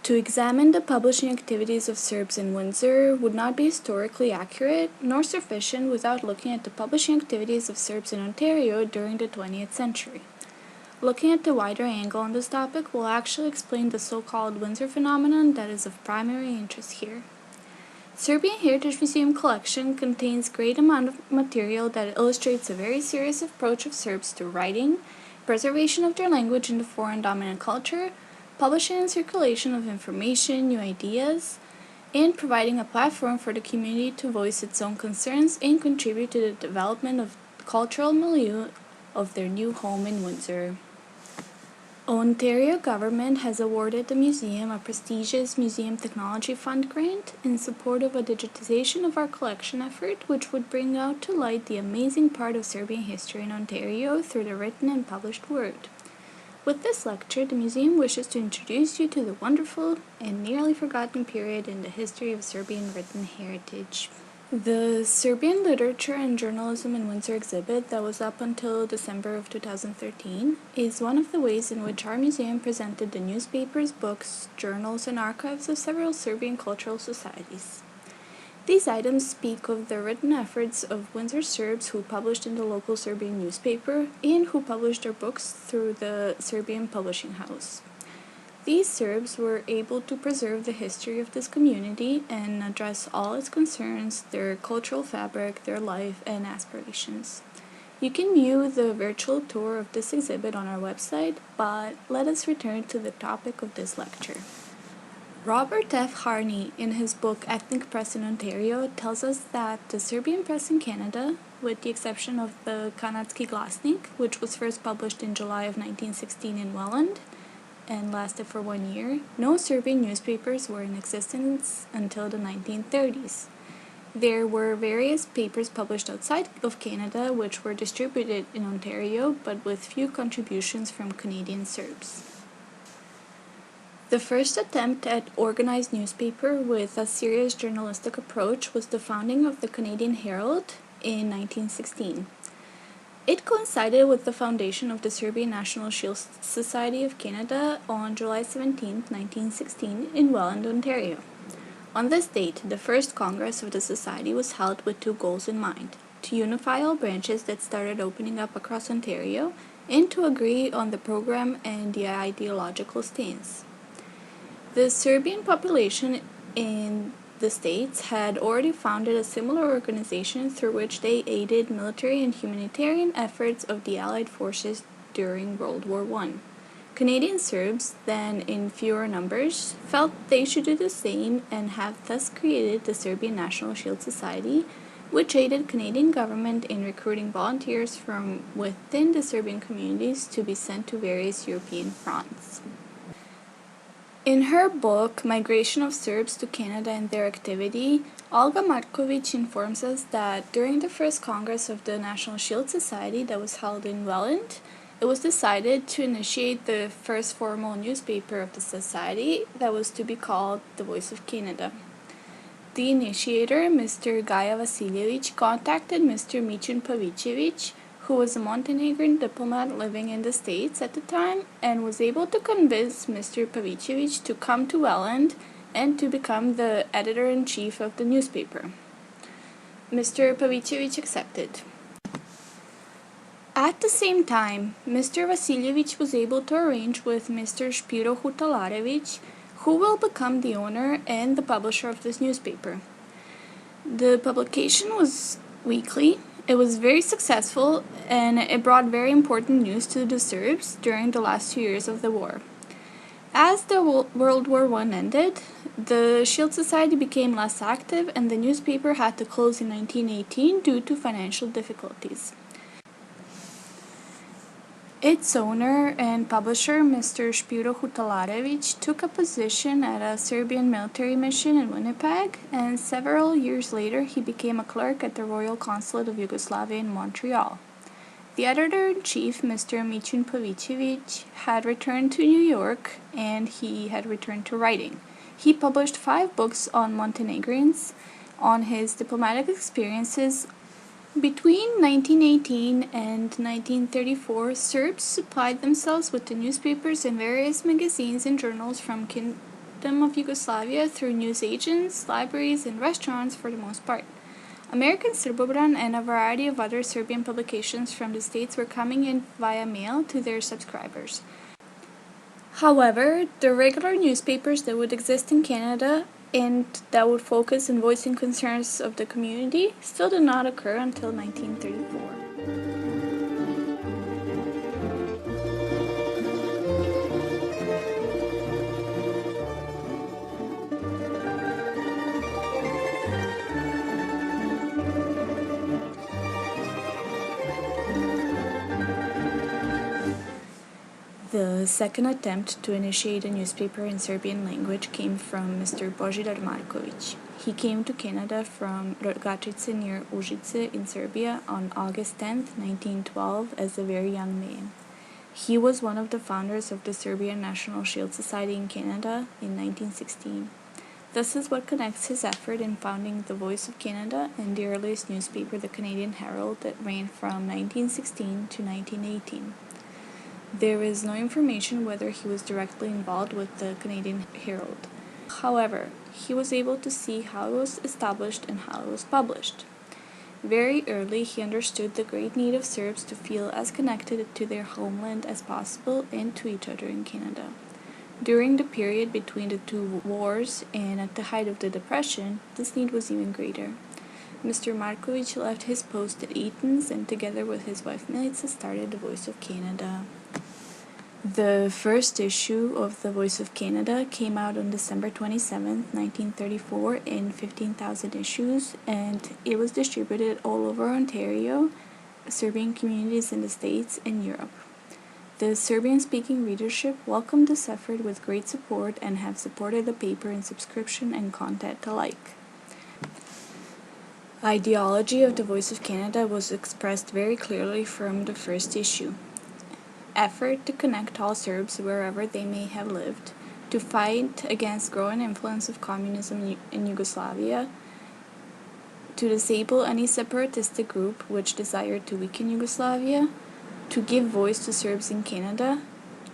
To examine the publishing activities of Serbs in Windsor would not be historically accurate nor sufficient without looking at the publishing activities of Serbs in Ontario during the 20th century. Looking at the wider angle on this topic will actually explain the so-called Windsor phenomenon that is of primary interest here. Serbian Heritage Museum collection contains great amount of material that illustrates a very serious approach of Serbs to writing, preservation of their language in the foreign dominant culture, publishing and circulation of information, new ideas, and providing a platform for the community to voice its own concerns and contribute to the development of the cultural milieu of their new home in Windsor. Ontario government has awarded the museum a prestigious Museum Technology Fund grant in support of a digitization of our collection effort, which would bring out to light the amazing part of Serbian history in Ontario through the written and published word. With this lecture, the museum wishes to introduce you to the wonderful and nearly forgotten period in the history of Serbian written heritage. The Serbian Literature and Journalism in Windsor exhibit that was up until December of 2013 is one of the ways in which our museum presented the newspapers, books, journals, and archives of several Serbian cultural societies. These items speak of the written efforts of Windsor Serbs who published in the local Serbian newspaper and who published their books through the Serbian publishing house. These Serbs were able to preserve the history of this community and address all its concerns, their cultural fabric, their life, and aspirations. You can view the virtual tour of this exhibit on our website, but let us return to the topic of this lecture. Robert F. Harney, in his book Ethnic Press in Ontario, tells us that the Serbian press in Canada, with the exception of the Kanadski Glasnik, which was first published in July of 1916 in Welland and lasted for 1 year, no Serbian newspapers were in existence until the 1930s. There were various papers published outside of Canada which were distributed in Ontario, but with few contributions from Canadian Serbs. The first attempt at organized newspaper with a serious journalistic approach was the founding of the Canadian Herald in 1916. It coincided with the foundation of the Serbian National Shield Society of Canada on July 17, 1916, in Welland, Ontario. On this date, the first Congress of the Society was held with two goals in mind: to unify all branches that started opening up across Ontario, and to agree on the program and the ideological stance. The Serbian population in the States had already founded a similar organization through which they aided military and humanitarian efforts of the Allied forces during World War I. Canadian Serbs, then in fewer numbers, felt they should do the same and have thus created the Serbian National Shield Society, which aided Canadian government in recruiting volunteers from within the Serbian communities to be sent to various European fronts. In her book, Migration of Serbs to Canada and Their Activity, Olga Markovic informs us that during the first Congress of the National Shield Society that was held in Welland, it was decided to initiate the first formal newspaper of the society that was to be called The Voice of Canada. The initiator, Mr. Gaja Vasiljevic, contacted Mr. Mićun Pavićević, who was a Montenegrin diplomat living in the States at the time, and was able to convince Mr. Pavićević to come to Welland and to become the editor-in-chief of the newspaper. Mr. Pavićević accepted. At the same time, Mr. Vasiljevic was able to arrange with Mr. Spiro Hutalarević, who will become the owner and the publisher of this newspaper. The publication was weekly. It was very successful, and it brought very important news to the Serbs during the last 2 years of the war. As the World War I ended, the Shield Society became less active, and the newspaper had to close in 1918 due to financial difficulties. Its owner and publisher, Mr. Spiro Hutalarević, took a position at a Serbian military mission in Winnipeg, and several years later he became a clerk at the Royal Consulate of Yugoslavia in Montreal. The editor-in-chief, Mr. Mićun Pavićević, had returned to New York, and he had returned to writing. He published 5 books on Montenegrins, on his diplomatic experiences. Between 1918 and 1934, Serbs supplied themselves with the newspapers and various magazines and journals from victim of Yugoslavia through newsagents, libraries, and restaurants for the most part. American Srbobran and a variety of other Serbian publications from the States were coming in via mail to their subscribers. However, the regular newspapers that would exist in Canada and that would focus on voicing concerns of the community still did not occur until 1934. The second attempt to initiate a newspaper in Serbian language came from Mr. Božidar Marković. He came to Canada from Rogačice near Užice in Serbia on August 10, 1912, as a very young man. He was one of the founders of the Serbian National Shield Society in Canada in 1916. This is what connects his effort in founding the Voice of Canada and the earliest newspaper, the Canadian Herald, that ran from 1916 to 1918. There is no information whether he was directly involved with the Canadian Herald. However, he was able to see how it was established and how it was published. Very early, he understood the great need of Serbs to feel as connected to their homeland as possible and to each other in Canada. During the period between the two wars and at the height of the Depression, this need was even greater. Mr. Marković left his post at Eaton's and together with his wife Milica started the Voice of Canada. The first issue of the Voice of Canada came out on December 27, 1934 in 15,000 issues, and it was distributed all over Ontario, Serbian communities in the States, and Europe. The Serbian-speaking readership welcomed this effort with great support and have supported the paper in subscription and content alike. Ideology of the Voice of Canada was expressed very clearly from the first issue. Effort to connect all Serbs wherever they may have lived, to fight against growing influence of communism in Yugoslavia, to disable any separatistic group which desired to weaken Yugoslavia, to give voice to Serbs in Canada,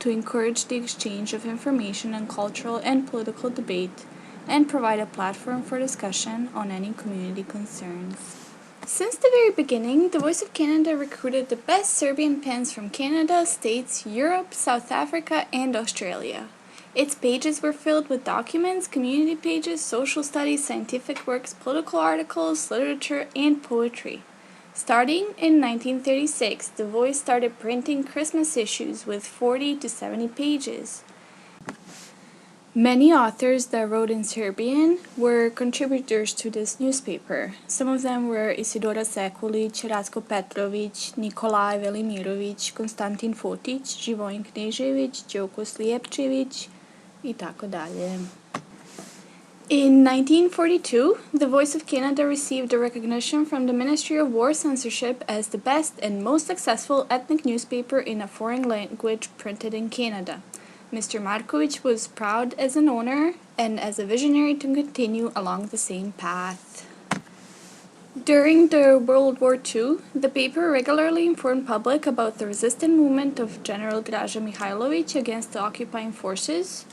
to encourage the exchange of information and cultural and political debate, and provide a platform for discussion on any community concerns. Since the very beginning, the Voice of Canada recruited the best Serbian pens from Canada, States, Europe, South Africa, and Australia. Its pages were filled with documents, community pages, social studies, scientific works, political articles, literature, and poetry. Starting in 1936, the Voice started printing Christmas issues with 40 to 70 pages. Many authors that wrote in Serbian were contributors to this newspaper. Some of them were Isidora Sekulić, Ratko Petrović, Nikolaj Velimirović, Konstantin Fotić, Živojin Knežević, Đoko Slijepčević, itd. In 1942, the Voice of Canada received a recognition from the Ministry of War Censorship as the best and most successful ethnic newspaper in a foreign language printed in Canada. Mr. Marković was proud as an owner and as a visionary to continue along the same path. During the World War II, the paper regularly informed public about the resistance movement of General Draža Mihailović against the occupying forces,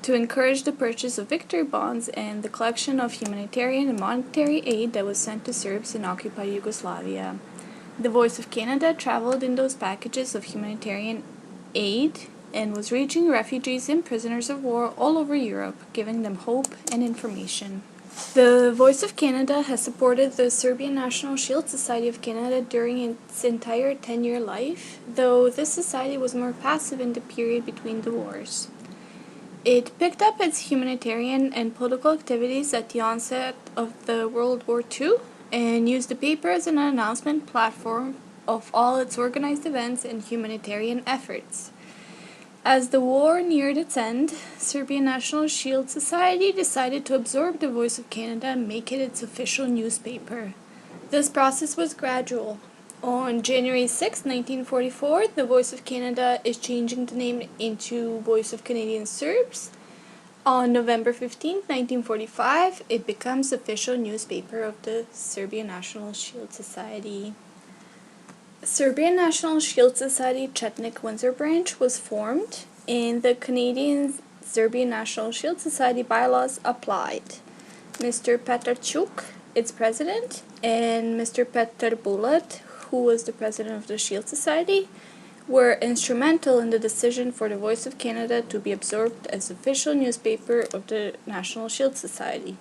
to encourage the purchase of victory bonds and the collection of humanitarian and monetary aid that was sent to Serbs in occupied Yugoslavia. The Voice of Canada traveled in those packages of humanitarian aid and was reaching refugees and prisoners of war all over Europe, giving them hope and information. The Voice of Canada has supported the Serbian National Shield Society of Canada during its entire 10-year life, though this society was more passive in the period between the wars. It picked up its humanitarian and political activities at the onset of the World War II and used the paper as an announcement platform of all its organized events and humanitarian efforts. As the war neared its end, Serbian National Shield Society decided to absorb the Voice of Canada and make it its official newspaper. This process was gradual. On January 6, 1944, the Voice of Canada is changing the name into Voice of Canadian Serbs. On November 15, 1945, it becomes official newspaper of the Serbian National Shield Society. Serbian National Shield Society Chetnik Windsor branch was formed, and the Canadian Serbian National Shield Society bylaws applied. Mr. Petar Čuk, its president, and Mr. Petar Bulat, who was the president of the Shield Society, were instrumental in the decision for the Voice of Canada to be absorbed as official newspaper of the National Shield Society.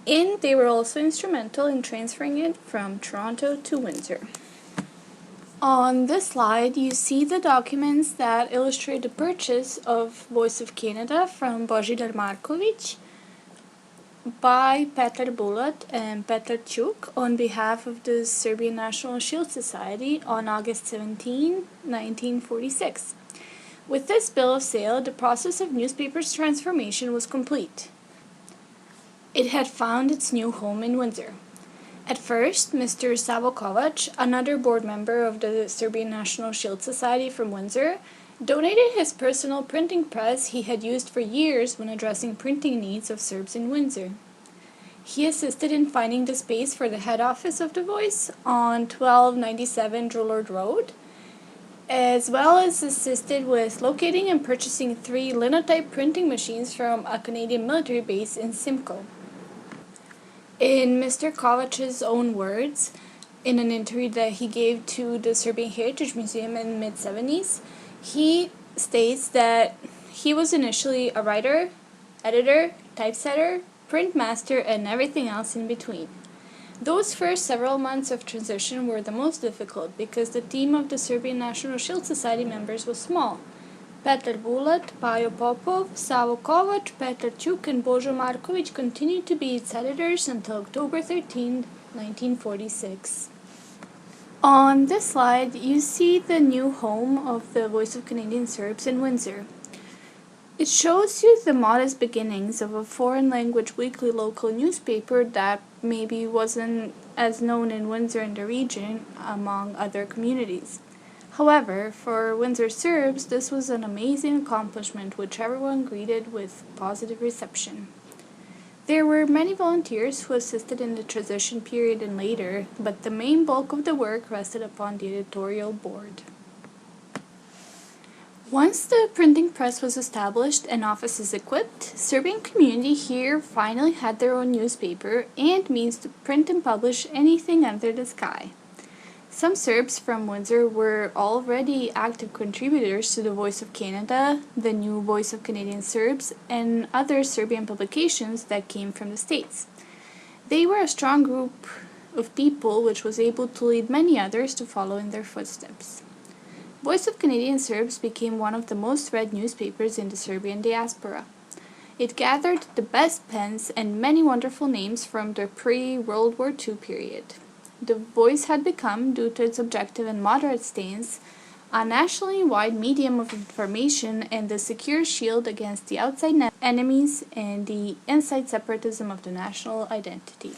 And they were also instrumental in transferring it from Toronto to Windsor. On this slide, you see the documents that illustrate the purchase of Voice of Canada from Božidar Marković by Petar Bulat and Petar Čuk on behalf of the Serbian National Shield Society on August 17, 1946. With this bill of sale, the process of newspapers' transformation was complete. It had found its new home in Windsor. At first, Mr. Savo Kovac, another board member of the Serbian National Shield Society from Windsor, donated his personal printing press he had used for years when addressing printing needs of Serbs in Windsor. He assisted in finding the space for the head office of The Voice on 1297 Drillard Road, as well as assisted with locating and purchasing 3 linotype printing machines from a Canadian military base in Simcoe. In Mr. Kovac's own words, in an interview that he gave to the Serbian Heritage Museum in the mid-70s, he states that he was initially a writer, editor, typesetter, print master, and everything else in between. Those first several months of transition were the most difficult because the team of the Serbian National Shield Society members was small. Petar Bulat, Pajo Popov, Savo Kovac, Petar Čuk, and Božo Marković continued to be its editors until October 13, 1946. On this slide, you see the new home of the Voice of Canadian Serbs in Windsor. It shows you the modest beginnings of a foreign language weekly local newspaper that maybe wasn't as known in Windsor and the region among other communities. However, for Windsor Serbs, this was an amazing accomplishment which everyone greeted with positive reception. There were many volunteers who assisted in the transition period and later, but the main bulk of the work rested upon the editorial board. Once the printing press was established and offices equipped, Serbian community here finally had their own newspaper and means to print and publish anything under the sky. Some Serbs from Windsor were already active contributors to the Voice of Canada, the new Voice of Canadian Serbs, and other Serbian publications that came from the States. They were a strong group of people which was able to lead many others to follow in their footsteps. Voice of Canadian Serbs became one of the most read newspapers in the Serbian diaspora. It gathered the best pens and many wonderful names from the pre-World War II period. The Voice had become, due to its objective and moderate stance, a nationally wide medium of information and the secure shield against the outside enemies and the inside separatism of the national identity.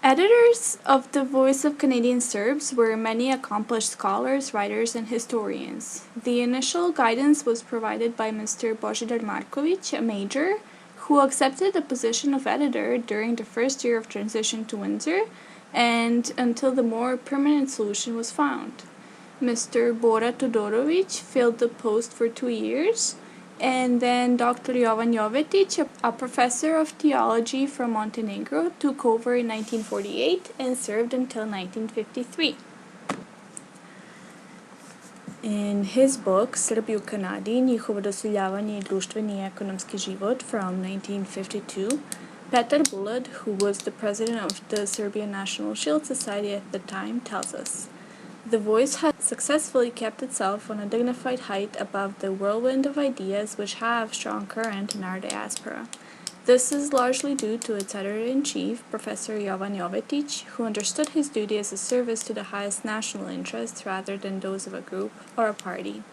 Editors of the Voice of Canadian Serbs were many accomplished scholars, writers, and historians. The initial guidance was provided by Mr. Božidar Marković, a major, who accepted the position of editor during the first year of transition to Windsor, and until the more permanent solution was found. Mr. Bora Todorović filled the post for 2 years, and then Dr. Jovan Jovetic, a professor of theology from Montenegro, took over in 1948 and served until 1953. In his book, Srbi u Kanadi, njihovo doseljavanje i društveni i ekonomski život from 1952, Petar Bulat, who was the president of the Serbian National Shield Society at the time, tells us, "The Voice had successfully kept itself on a dignified height above the whirlwind of ideas which have strong current in our diaspora. This is largely due to its editor-in-chief, Professor Jovan Jovetic, who understood his duty as a service to the highest national interests rather than those of a group or a party."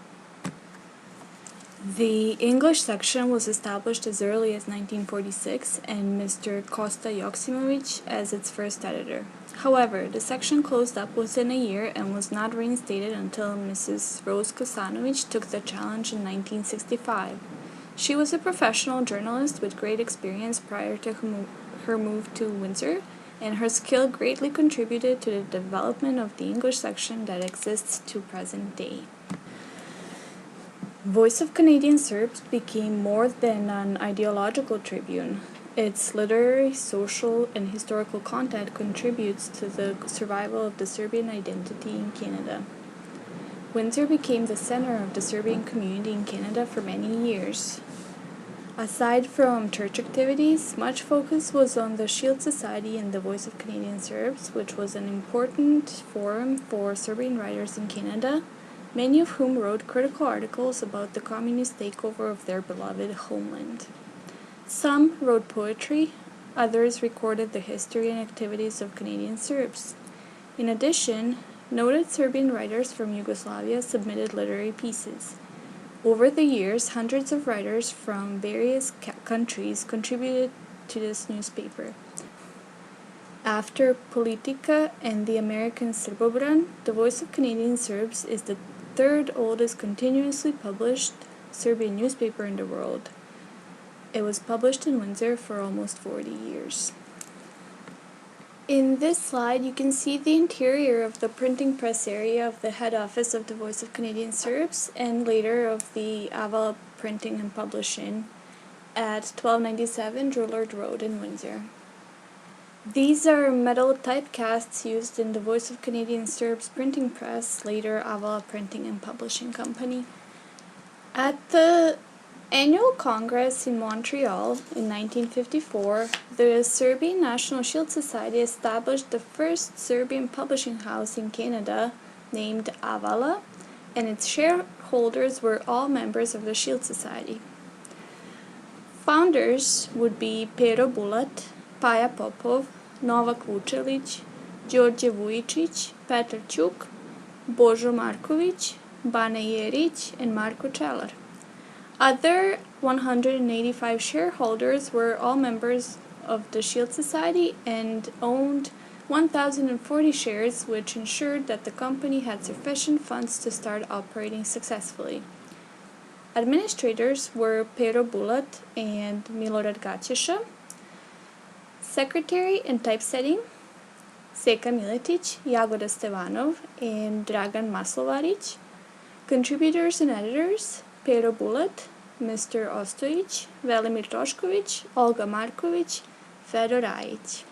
The English section was established as early as 1946 and Mr. Kosta Joksimovic as its first editor. However, the section closed up within a year and was not reinstated until Mrs. Rose Kosanovic took the challenge in 1965. She was a professional journalist with great experience prior to her move to Windsor, and her skill greatly contributed to the development of the English section that exists to present day. Voice of Canadian Serbs became more than an ideological tribune. Its literary, social, and historical content contributes to the survival of the Serbian identity in Canada. Windsor became the center of the Serbian community in Canada for many years. Aside from church activities, much focus was on the Shield Society and the Voice of Canadian Serbs, which was an important forum for Serbian writers in Canada, many of whom wrote critical articles about the communist takeover of their beloved homeland. Some wrote poetry, others recorded the history and activities of Canadian Serbs. In addition, noted Serbian writers from Yugoslavia submitted literary pieces. Over the years, hundreds of writers from various countries contributed to this newspaper. After Politika and the American Srbobran, the Voice of Canadian Serbs is the third oldest continuously published Serbian newspaper in the world. It was published in Windsor for almost 40 years. In this slide, you can see the interior of the printing press area of the head office of the Voice of Canadian Serbs and later of the Avala Printing and Publishing at 1297 Drillard Road in Windsor. These are metal typecasts used in the Voice of Canadian Serbs printing press, later Avala Printing and Publishing Company. At the Annual Congress in Montreal in 1954, the Serbian National Shield Society established the first Serbian publishing house in Canada named Avala, and its shareholders were all members of the Shield Society. Founders would be Pero Bulat, Paja Popov, Novak Vučelić, Đorđe Vujicić, Petar Ćuk, Božo Marković, Bane Jerić, and Marko Čelar. Other 185 shareholders were all members of the Shield Society and owned 1,040 shares, which ensured that the company had sufficient funds to start operating successfully. Administrators were Pero Bulat and Milorad Gaćeša. Secretary and typesetting, Seka Miletić, Jagoda Stevanov, and Dragan Maslovarić. Contributors and editors, Pero Bulat, Mr. Ostojić, Velimir Tošković, Olga Marković, Fedor Ajić.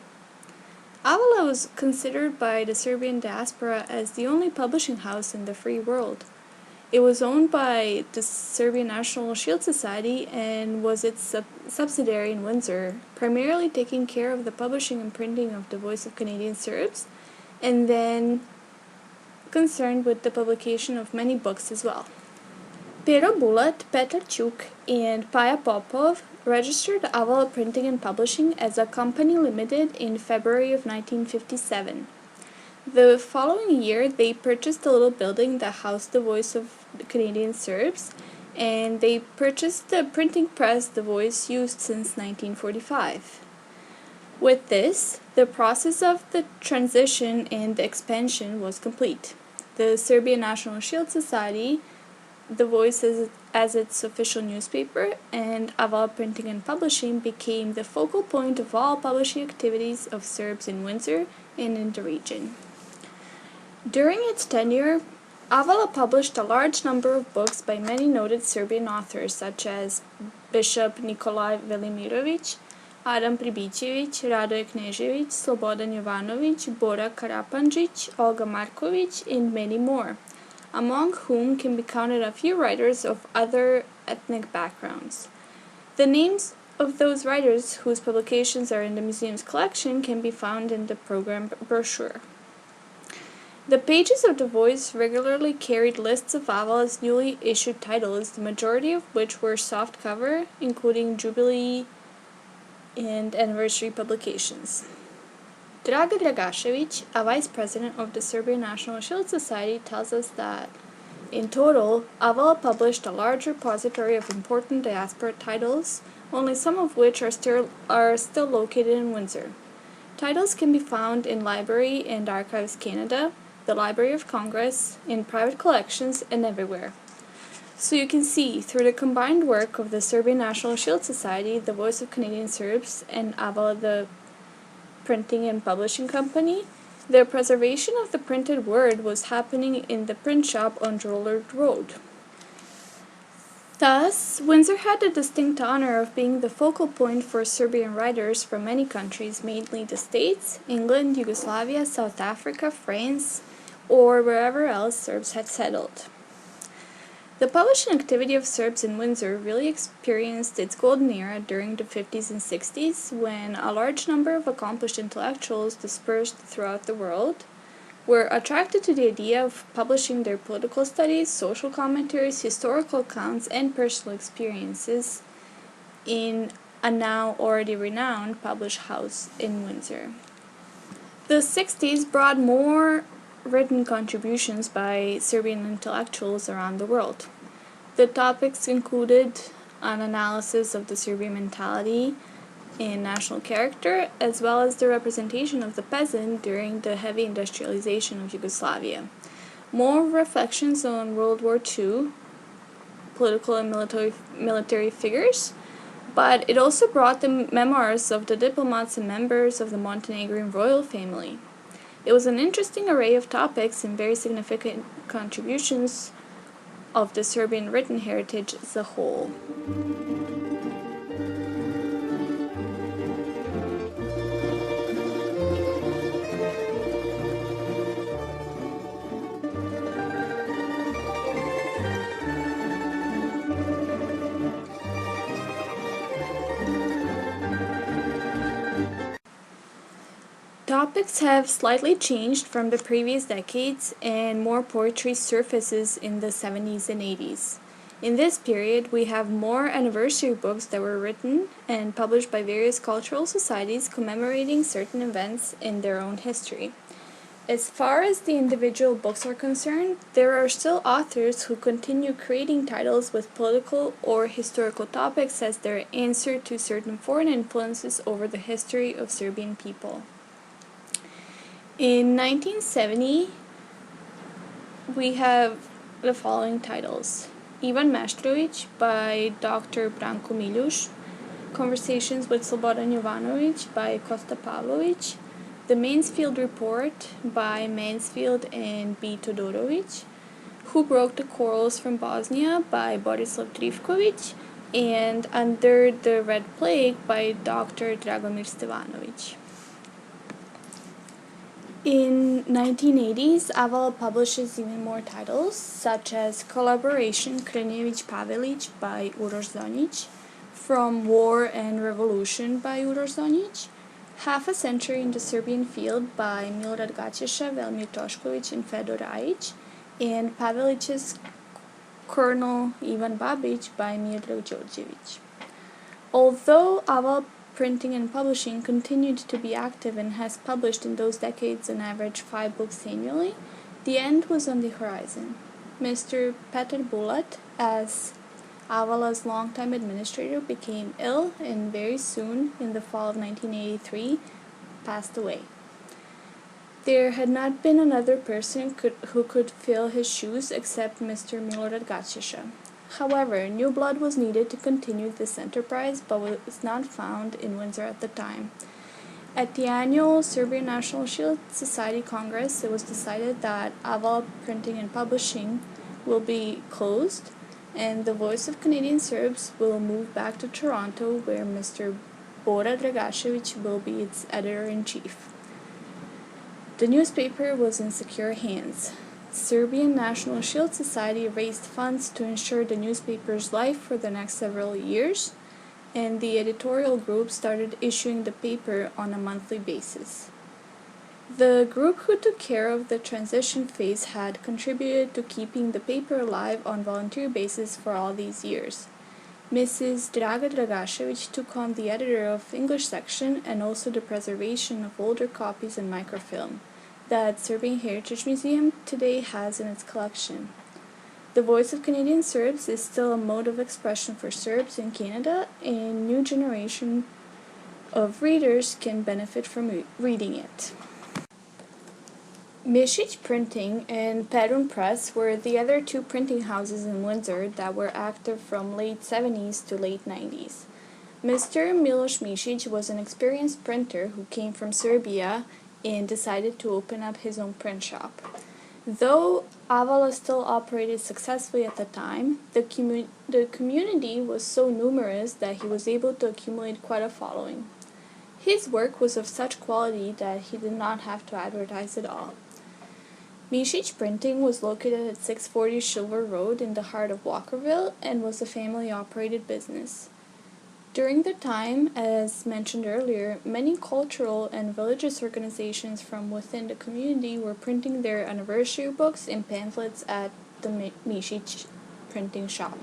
Avala was considered by the Serbian diaspora as the only publishing house in the free world. It was owned by the Serbian National Shield Society and was its subsidiary in Windsor, primarily taking care of the publishing and printing of the Voice of Canadian Serbs, and then concerned with the publication of many books as well. Pero Bulat, Petar Ćuk, and Paja Popov registered Avala Printing and Publishing as a company limited in February of 1957. The following year, they purchased a little building that housed the Voice of the Canadian Serbs, and they purchased the printing press the Voice used since 1945. With this, the process of the transition and the expansion was complete. The Serbian National Shield Society, the Voice as its official newspaper, and Avala Printing and Publishing became the focal point of all publishing activities of Serbs in Windsor and in the region. During its tenure, Avala published a large number of books by many noted Serbian authors such as Bishop Nikolaj Velimirović, Adam Pribićević, Radoje Knežević, Slobodan Jovanović, Bora Karapanđić, Olga Marković, and many more, among whom can be counted a few writers of other ethnic backgrounds. The names of those writers whose publications are in the museum's collection can be found in the program brochure. The pages of the Voice regularly carried lists of Avala's newly issued titles, the majority of which were softcover, including Jubilee and anniversary publications. Draga Dragašević, a vice president of the Serbian National Shield Society, tells us that, in total, Avala published a large repository of important diaspora titles, only some of which are still located in Windsor. Titles can be found in Library and Archives Canada, the Library of Congress, in private collections, and everywhere. So you can see, through the combined work of the Serbian National Shield Society, the Voice of Canadian Serbs, and Avala, the Printing and Publishing Company, the preservation of the printed word was happening in the print shop on Drillard Road. Thus, Windsor had the distinct honor of being the focal point for Serbian writers from many countries, mainly the States, England, Yugoslavia, South Africa, France, or wherever else Serbs had settled. The publishing activity of Serbs in Windsor really experienced its golden era during the 50s and 60s, when a large number of accomplished intellectuals dispersed throughout the world were attracted to the idea of publishing their political studies, social commentaries, historical accounts, and personal experiences in a now already renowned published house in Windsor. The 60s brought more written contributions by Serbian intellectuals around the world. The topics included an analysis of the Serbian mentality and national character, as well as the representation of the peasant during the heavy industrialization of Yugoslavia. More reflections on World War II, political and military figures, but it also brought the memoirs of the diplomats and members of the Montenegrin royal family. It was an interesting array of topics and very significant contributions of the Serbian written heritage as a whole. Topics have slightly changed from the previous decades, and more poetry surfaces in the 70s and 80s. In this period, we have more anniversary books that were written and published by various cultural societies commemorating certain events in their own history. As far as the individual books are concerned, there are still authors who continue creating titles with political or historical topics as their answer to certain foreign influences over the history of Serbian people. In 1970, we have the following titles: Ivan Meštrović by Dr. Branko Miljuš, Conversations with Slobodan Jovanović by Kosta Pavlović, The Mansfield Report by Mansfield and B. Todorović, Who Broke the Quarrels from Bosnia by Borislav Trifković, and Under the Red Plague by Dr. Dragomir Stevanović. In 1980s, Avala publishes even more titles, such as Collaboration Krnjević-Pavelić by Uroš Zonjić, From War and Revolution by Uroš Zonjić, Half a Century in the Serbian Field by Milorad Gaćeša, Velimir Tošković, and Fedor Ajić, and Pavelić's Colonel Ivan Babić by Miodrag Đorđević. Although Avala printing and publishing continued to be active and has published in those decades on average 5 books annually, the end was on the horizon. Mr. Petar Bulat, as Avala's longtime administrator, became ill and very soon, in the fall of 1983, passed away. There had not been another person who could fill his shoes except Mr. Milorad Gaćeša. However, new blood was needed to continue this enterprise, but was not found in Windsor at the time. At the annual Serbian National Shield Society Congress, it was decided that Avala Printing and Publishing will be closed, and the Voice of Canadian Serbs will move back to Toronto, where Mr. Bora Dragašević will be its editor-in-chief. The newspaper was in secure hands. Serbian National Shield Society raised funds to ensure the newspaper's life for the next several years, and the editorial group started issuing the paper on a monthly basis. The group who took care of the transition phase had contributed to keeping the paper alive on volunteer basis for all these years. Mrs. Draga Dragašević took on the editor of English section and also the preservation of older copies in microfilm that Serbian Heritage Museum today has in its collection. The Voice of Canadian Serbs is still a mode of expression for Serbs in Canada, and a new generation of readers can benefit from reading it. Mišić Printing and Perun Press were the other 2 printing houses in Windsor that were active from late 70s to late 90s. Mr. Miloš Mišić was an experienced printer who came from Serbia and decided to open up his own print shop. Though Avala still operated successfully at the time, the community was so numerous that he was able to accumulate quite a following. His work was of such quality that he did not have to advertise at all. Misic Printing was located at 640 Silver Road in the heart of Walkerville and was a family-operated business. During the time, as mentioned earlier, many cultural and religious organizations from within the community were printing their anniversary books and pamphlets at the Misic printing shop.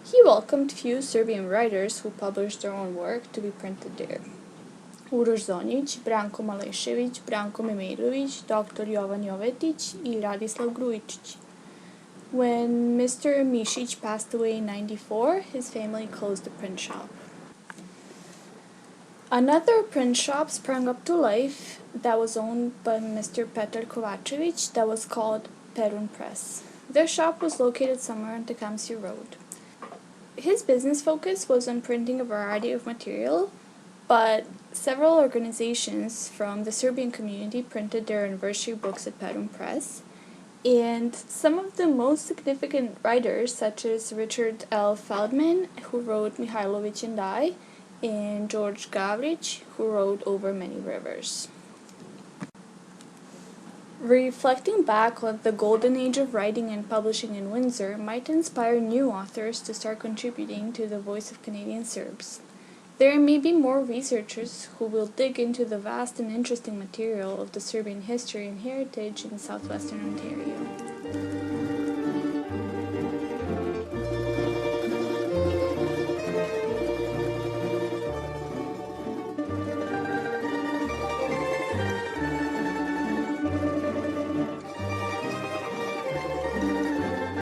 He welcomed few Serbian writers who published their own work to be printed there. Uroš Zonjić, Branko Malešević, Branko Memerović, Dr. Jovan Jovetić и Radislav Grujičić. When Mr. Misic passed away in 1994, his family closed the print shop. Another print shop sprang up to life that was owned by Mr. Petar Kovačević that was called Perun Press. Their shop was located somewhere on Tecumseh Road. His business focus was on printing a variety of material, but several organizations from the Serbian community printed their anniversary books at Perun Press. And some of the most significant writers, such as Richard L. Feldman, who wrote Mihailović and I, and George Gavrić, who wrote Over Many Rivers. Reflecting back on the golden age of writing and publishing in Windsor might inspire new authors to start contributing to the voice of Canadian Serbs. There may be more researchers who will dig into the vast and interesting material of the Serbian history and heritage in southwestern Ontario.